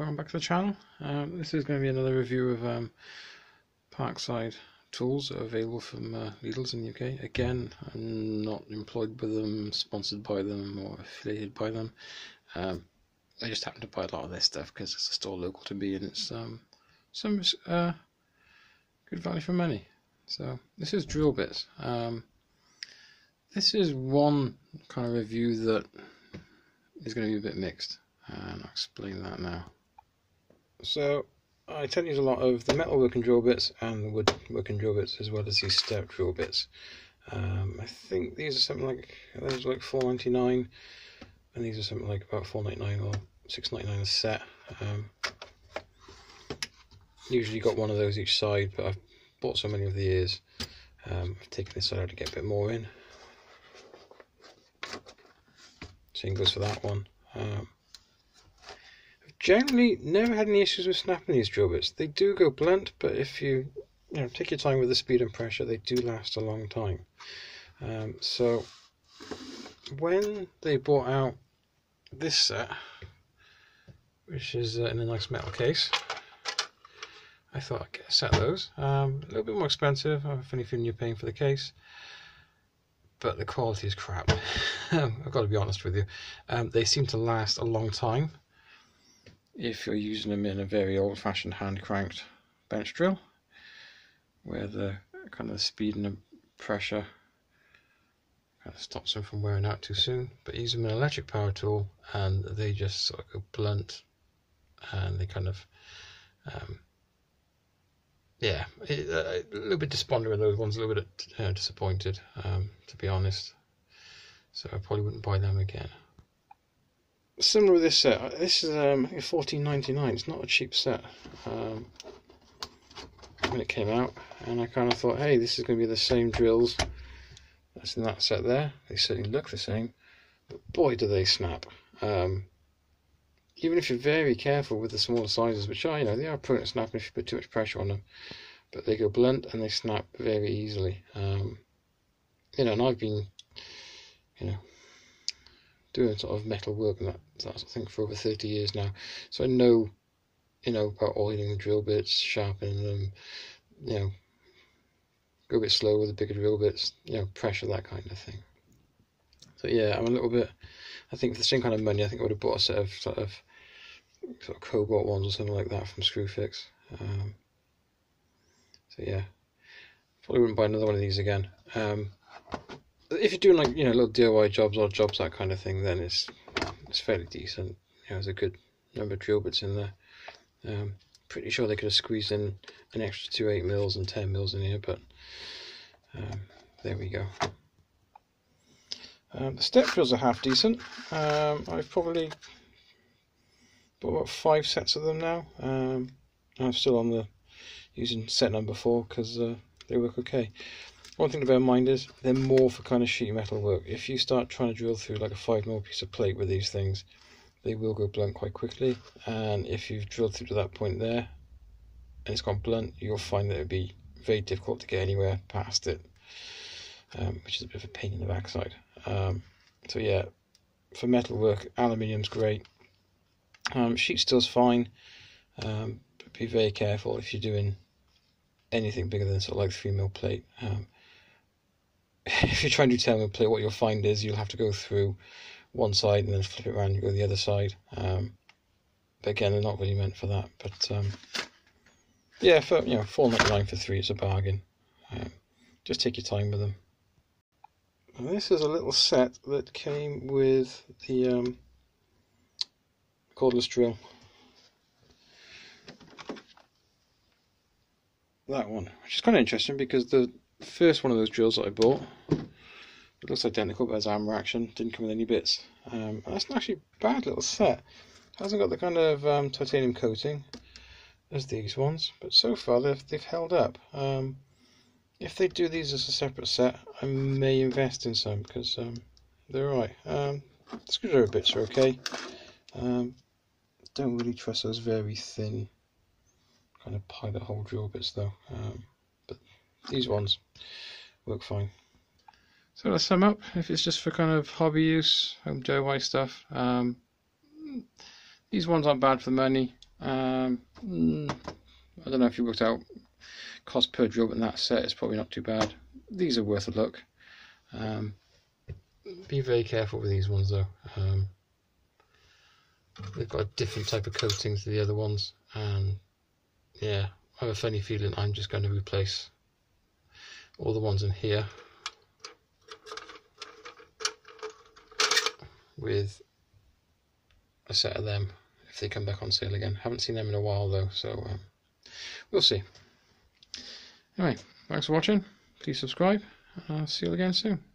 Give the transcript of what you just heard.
welcome back to the channel. This is going to be another review of Parkside tools that are available from Lidl's in the UK. Again, I'm not employed by them, sponsored by them, or affiliated by them. I just happen to buy a lot of this stuff because it's a store local to me, and it's some good value for money. So this is drill bits. This is one kind of review that is going to be a bit mixed, and I'll explain that now. So I tend to use a lot of the metal working drill bits and the wood working drill bits, as well as these step drill bits. I think these are something like $4.99, and these are something like about $4.99 or $6.99 a set. Usually got one of those each side, but I've bought so many over the years. I've taken this side out to get a bit more in. Same goes for that one. I've generally never had any issues with snapping these drill bits. They do go blunt, but if you take your time with the speed and pressure, they do last a long time. So when they brought out this set, which is in a nice metal case, I thought I'd get a set of those. A little bit more expensive, if anything, you're paying for the case, but the quality is crap. I've got to be honest with you. They seem to last a long time if you're using them in a very old-fashioned hand-cranked bench drill, where the kind of speed and the pressure kind of stops them from wearing out too soon. But use them in an electric power tool, and they just sort of go blunt, and they kind of a little bit despondent with those ones, a little bit disappointed, to be honest. So I probably wouldn't buy them again. Similar with this set, this is $14.99. It's not a cheap set when it came out, and I kind of thought, hey, this is going to be the same drills that's in that set there. They certainly look the same, but boy do they snap. Even if you're very careful with the smaller sizes, which are, they are prone to snapping if you put too much pressure on them, but they go blunt and they snap very easily. And I've been, doing sort of metal work and that sort of thing for over 30 years now, so I know, about oiling the drill bits, sharpening them, go a bit slower with the bigger drill bits, pressure, that kind of thing. So yeah, I'm a little bit, I think for the same kind of money, I think I would have bought a set of sort of cobalt ones or something like that from Screwfix. So yeah, probably wouldn't buy another one of these again. If you're doing like little DIY jobs, odd jobs, that kind of thing, then it's fairly decent. There's a good number of drill bits in there. Pretty sure they could have squeezed in an extra 2 8mm and 10mm in here, but there we go. The step drills are half decent. I've probably bought about 5 sets of them now. I'm still on the using set number 4 because they work okay. One thing to bear in mind is they're more for kind of sheet metal work. If you start trying to drill through like a 5mm piece of plate with these things, they will go blunt quite quickly, and if you've drilled through to that point there and it's gone blunt, you'll find that it'll be very difficult to get anywhere past it, which is a bit of a pain in the backside. So yeah, for metal work, aluminium's great. Sheet steel's fine, but be very careful if you're doing anything bigger than sort of like 3mm plate. If you're trying to do 10mm plate, what you'll find is you'll have to go through one side and then flip it around and go the other side. But again, they're not really meant for that. But yeah, for $4.99 for 3, it's a bargain. Just take your time with them. And this is a little set that came with the cordless drill. That one, which is kind of interesting because the first one of those drills that I bought, it looks identical but has hammer action, didn't come with any bits. That's not actually a bad little set. It hasn't got the kind of titanium coating as these ones, but so far they've held up. If they do these as a separate set, I may invest in some because they're alright. The screwdriver bits are okay. Don't really trust those very thin kind of pilot hole drill bits though, but these ones work fine. So to sum up, if it's just for kind of hobby use, home DIY stuff, these ones aren't bad for the money. I don't know if you worked out cost per drill, but in that set it's probably not too bad. These are worth a look. Be very careful with these ones though. They've got a different type of coating to the other ones, and yeah, I have a funny feeling I'm just going to replace all the ones in here with a set of them if they come back on sale again. Haven't seen them in a while though, so we'll see. Anyway, thanks for watching. Please subscribe. I'll see you again soon.